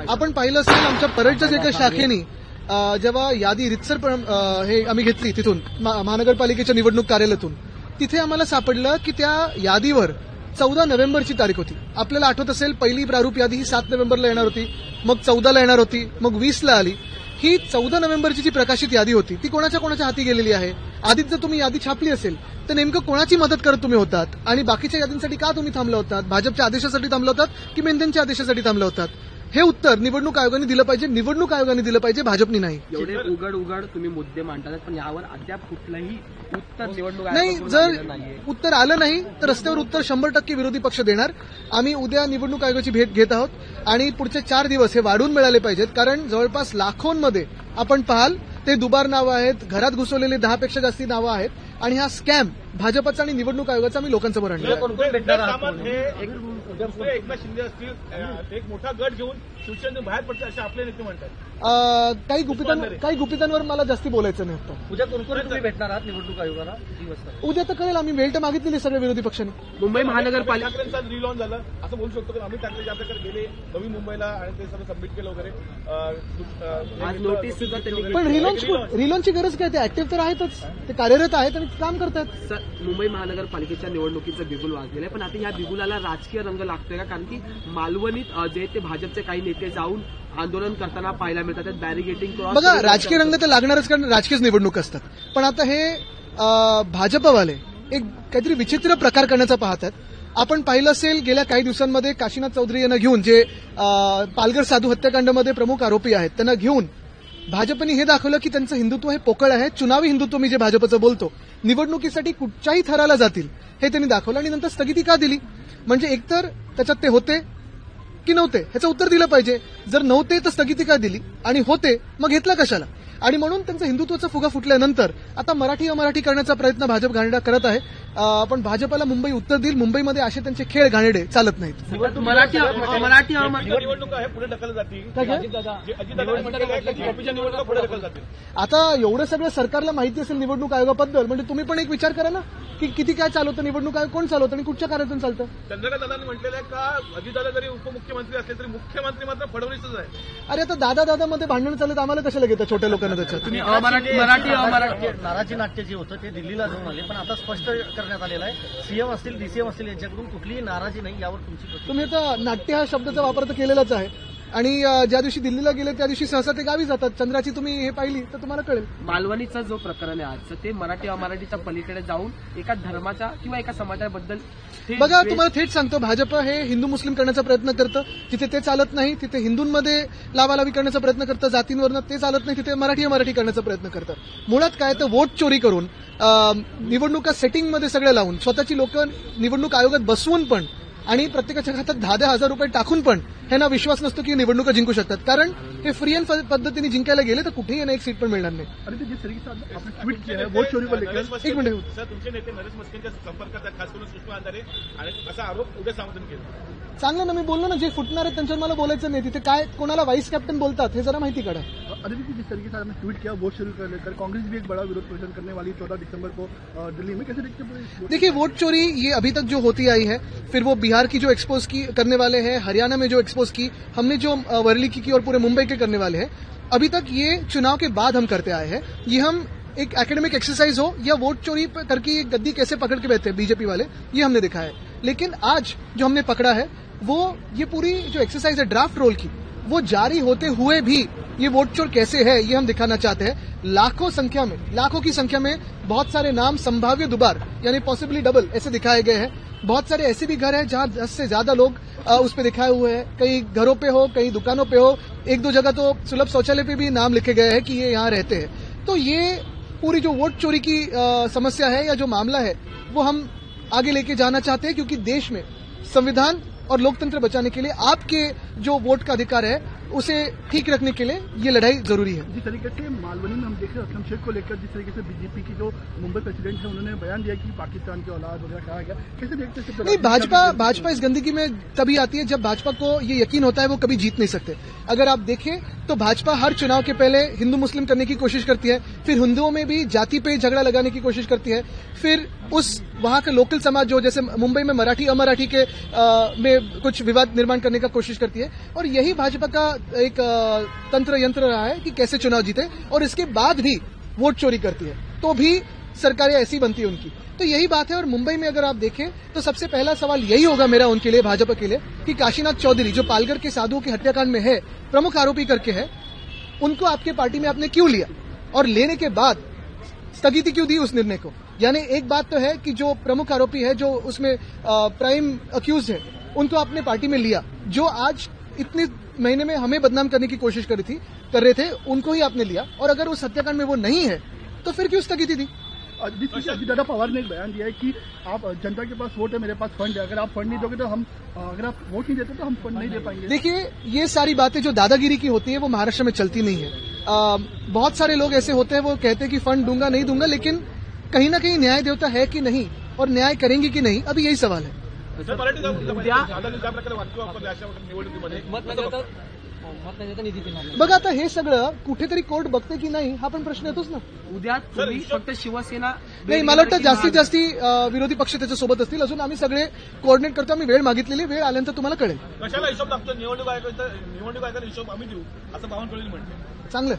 आपण पाहिलं असेल आमच्या परळच्याच एका शाखेने जेव्हा यादी रितसर हे आम्ही घेतली तिथून महानगरपालिकेच्या निवडणूक कार्यालयातून, तिथे आम्हाला सापडलं की त्या यादीवर 14 नोव्हेंबरची तारीख होती. आपल्याला आठवत असेल पहिली प्रारूप यादी ही 7 नोव्हेंबरला येणार होती, मग 14ला येणार होती, मग 20ला आली. ही 14 नोव्हेंबरची जी प्रकाशित यादी होती ती कोणाच्या हाती गेलेली आहे. आधीच जर तुम्ही यादी छापली असेल तर नेमकं कोणाची मदत करत तुम्ही होतात आणि बाकीच्या यादींसाठी का तुम्ही थांबला होतात? भाजपच्या आदेशासाठी थांबला होतात की मेंढ्यांच्या आदेशासाठी थांबला होतात? हे उत्तर निवडणूक आयोगाने दिलं पाहिजे. निवडणूक आयोगाने दिलं पाहिजे, भाजपने नाही. एवढे उघड तुम्ही मुद्दे मांडतात पण यावर अद्याप कुठलंही उत्तर निवडणूक नाही. जर उत्तर आलं नाही तर रस्त्यावर उत्तर 100% विरोधी पक्ष देणार. आम्ही उद्या निवडणूक आयोगाची भेट घेत आहोत आणि पुढचे 4 दिवस हे वाढून मिळाले पाहिजेत, कारण जवळपास लाखोंमध्ये आपण पाहाल ते दुबार नावं आहेत, घरात घुसवलेली 10 पेक्षा जास्ती नावं आहेत आणि हा स्कॅम भाजपचा आणि निवडणूक आयोगाचा आम्ही लोकांसमोर आणला. एकनाथ शिंदे असतील एक मोठा गट घेऊन शिवसेनेतून बाहेर पडतात असे आपले नेते म्हणतात. काही गुपितांवर मला जास्ती बोलायचं नाही होतं. उद्या कोण तुम्ही भेटणार आहात निवडणूक आयोगाला? उद्या तर कळेल. आम्ही वेळ तर मागितलेली सगळ्या विरोधी पक्षांनी. मुंबई महानगरपालिका ठाकरेंचा रिलॉन्च झालं असं बोलू शकतो की अमित ठाकरे ज्या प्रकारे गेले नवी मुंबईला आणि ते सगळं सबमिट केलं वगैरे. आज नोटीस सुद्धा त्यांनी. पण रिलॉन्चची गरज काय? ते ऍक्टिव्ह तर आहेतच, ते कार्यरत आहेत आणि काम करतात. मुंबई महानगरपालिकेच्या निवडणुकीचं बिगुल वाजलेलं आहे, पण आता या बिगुलाला राजकीय रंग लागतोय का? कारण की मालवणीत जे ते भाजपचे काही नेते जाऊन आंदोलन करताना पाहायला मिळतात, बॅरिगेटिंग. बघा, राजकीय रंग तर लागणारच, कारण राजकीय निवडणूक असतात. पण आता हे भाजपवाले एक काहीतरी विचित्र प्रकार करण्याचा पाहतात. आपण पाहिलं असेल गेल्या काही दिवसांमध्ये काशीनाथ चौधरी यांना घेऊन, जे पालघर साधू हत्याकांडामध्ये प्रमुख आरोपी आहेत, त्यांना घेऊन भाजपने हे दाखवलं की त्यांचं हिंदुत्व हे पोकळ आहे. चुनावी हिंदुत्व मी जे भाजपचं बोलतो, निवडणुकीसाठी कुठच्याही थराला जातील हे त्यांनी दाखवलं. आणि नंतर स्थगिती का दिली? म्हणजे एकतर त्याच्यात ते होते की नव्हते ह्याचं उत्तर दिलं पाहिजे. जर नव्हते तर स्थगिती का दिली, आणि होते मग घेतला कशाला? आणि म्हणून त्यांचं हिंदुत्वाचा फुगा फुटल्यानंतर आता मराठी अमराठी करण्याचा प्रयत्न भाजप घाणेरडा करत आहे. पण भाजपला मुंबई उत्तर देईल. मुंबईमध्ये असे त्यांचे खेळ घाणेरडे चालत नाहीत. मराठी निवडणुका हे पुढे ढकलल्या जातील. आता एवढं सगळं सरकारला माहिती असेल निवडणूक आयोगाबद्दल, म्हणजे तुम्ही पण एक विचार करा ना की किती काय चालवतं, निवडणूक आयोग कोण चालवतं आणि कुठच्या कार्यातून चालतं. चंद्रकांत दादांनी म्हटलेलं आहे का अजितदादा जरी उपमुख्यमंत्री असले तरी मुख्यमंत्री मात्र फडणवीसच आहे. अरे आता दादामध्ये भांडण चालत आम्हाला कशाला घेतात छोट्या लोकांना? त्याच्यात नाराजी नाट्य जे होतं ते दिल्लीला जाऊन आले, पण आता स्पष्ट करण्यात आलेलं आहे सीएम असतील डीसीएम असतील यांच्याकडून कुठलीही नाराजी नाही. यावर तुमची तुम्ही आता नाट्य हा शब्दाचा वापर तर केलेलाच आहे. आणि ज्या दिवशी दिल्लीला गेले त्या दिवशी सहसा ते गावी जातात. चंद्राची तुम्ही हे पाहिली तर तुम्हाला कळेल. मालवणीचा जो प्रकरण आहे आजचं, ते मराठी अमराठीच्या पलीकडे जाऊन एका धर्माच्या किंवा एका समाजाबद्दल. बघा, तुम्हाला थेट सांगतो, भाजप हे हिंदू मुस्लिम करण्याचा प्रयत्न करतं. जिथे ते चालत नाही तिथे हिंदूंमध्ये लावालावी करण्याचा प्रयत्न करतं. जातींवरनं ते चालत नाही तिथे मराठी अमराठी करण्याचा प्रयत्न करतं. मुळात काय तर वोट चोरी करून निवडणुका सेटिंगमध्ये सगळं लावून स्वतःची लोक निवडणूक आयोगात बसवून पण आणि प्रत्येकाच्या खात्यात 10,000 रुपये टाकून पण ह्यांना विश्वास नसतो की निवडणुका जिंकू शकतात. कारण हे फ्री अँड पद्धतीने जिंकायला गेले तर कुठेही यांना एक सीट पण मिळणार नाही. एक मिनिट, सर तुमचे नेते नरेश मस्केंच्या संपर्कात खास करून सुषमा अंधारे आणि असा आरोप उद्या सामंतांनी केला. चांगलं ना, मी बोललो ना, जे फुटणार आहेत त्यांच्यावर मला बोलायचं नाही. तिथे काय कोणाला वाईस कॅप्टन बोलतात हे जरा माहिती काढा. अदिति, जिस तरीके से आपने ट्वीट किया वोट शुरू कर लेकर कांग्रेस भी एक बड़ा विरोध प्रदर्शन करने वाली 14 दिसंबर को दिल्ली में, कैसे देखते हैं? देखिए, वोट चोरी ये अभी तक जो होती आई है, फिर वो बिहार की जो एक्सपोज की करने वाले हैं, हरियाणा में जो एक्सपोज की, हमने जो वर्ली की और पूरे मुंबई के करने वाले हैं. अभी तक ये चुनाव के बाद हम करते आए हैं. ये हम एक एकेडमिक एक्सरसाइज हो या वोट चोरी करके ये गद्दी कैसे पकड़ के बैठे बीजेपी वाले, ये हमने दिखाया है. लेकिन आज जो हमने पकड़ा है वो ये पूरी जो एक्सरसाइज है ड्राफ्ट रोल की, वो जारी होते हुए भी ये वोट चोर कैसे है ये हम दिखाना चाहते हैं. लाखों की संख्या में बहुत सारे नाम संभाव्य दुबार यानी पॉसिबली डबल ऐसे दिखाए गए हैं. बहुत सारे ऐसे भी घर हैं जहां 10 से ज्यादा लोग उस पर दिखाए हुए हैं. कई घरों पे हो, कई दुकानों पे हो, 1-2 जगह तो सुलभ शौचालय पे भी नाम लिखे गए हैं कि ये यहाँ रहते हैं. तो ये पूरी जो वोट चोरी की समस्या है या जो मामला है वो हम आगे लेके जाना चाहते हैं, क्योंकि देश में संविधान और लोकतंत्र बचाने के लिए आपके जो वोट का अधिकार है उसे ठीक रखने के लिए ये लड़ाई जरूरी है. जिस तरीके से मालवनी में हम देख रहे हैं असलम शेख को लेकर जिस तरीके से बीजेपी की जो मुंबई प्रेसिडेंट है उन्होंने बयान दिया कि पाकिस्तान की औलाद वगैरह कहा गया, कैसे देखते हैं? नहीं, भाजपा इस गंदगी में तभी आती है जब भाजपा को ये यकीन होता है वो कभी जीत नहीं सकते. अगर आप देखें तो भाजपा हर चुनाव के पहले हिंदू मुस्लिम करने की कोशिश करती है, फिर हिंदुओं में भी जाति पे झगड़ा लगाने की कोशिश करती है, फिर उस वहां के लोकल समाज जो जैसे मुंबई में मराठी अमराठी के में कुछ विवाद निर्माण करने का कोशिश करती है। और यही भाजपा का एक तंत्र यंत्र रहा है कि कैसे चुनाव जीते, और इसके बाद भी वोट चोरी करती है तो भी सरकारें ऐसी बनती है उनकी। तो यही बात है। और मुंबई में अगर आप देखें तो सबसे पहला सवाल यही होगा मेरा उनके लिए, भाजपा के लिए, कि काशीनाथ चौधरी जो पालघर के साधुओं के हत्याकांड में है, प्रमुख आरोपी करके है, उनको आपके पार्टी में आपने क्यों लिया और लेने के बाद स्थगिति क्यों दी उस निर्णय को। यानी एक बात तो है कि जो प्रमुख आरोपी है, जो उसमें प्राइम अक्यूज है, उनको आपने पार्टी में लिया, जो आज इतने महीने में हमें बदनाम करने की कोशिश कर रहे थे, उनको ही आपने लिया। और अगर उस हत्याकांड में वो नहीं है तो फिर क्यों स्थगिति दी। दादा पवार ने एक बयान दिया है कि आप जनता के पास वोट है, मेरे पास फंड है, अगर आप फंड नहीं दोगे तो हम, अगर आप वोट नहीं देते तो हम फंड नहीं दे पाएंगे। देखिए, ये सारी बातें जो दादागिरी की होती है वो महाराष्ट्र में चलती नहीं है। बहुत सारे लोग ऐसे होते हैं, वो कहते हैं कि फंड दूंगा नहीं दूंगा, लेकिन कहीं ना कहीं न्याय देवता है कि नहीं और न्याय करेंगे कि नहीं, अभी यही सवाल है। बघा आता हे सगळं कुठेतरी कोर्ट बघते की नाही हा पण प्रश्न येतोच ना। उद्या तुम्ही फक्त शिवसेना नाही, मला वाटतं जास्तीत जास्त विरोधी पक्ष त्याच्यासोबत असतील। अजून आम्ही सगळे कोऑर्डिनेट करतो, आम्ही वेळ मागितलेली, वेळ आल्यानंतर तुम्हाला कळेल। कशाला हिशोब लागतो निवडणूक आयोगाचा हिशोब आम्ही देऊ असं बावनकुळे म्हणते। चांगलं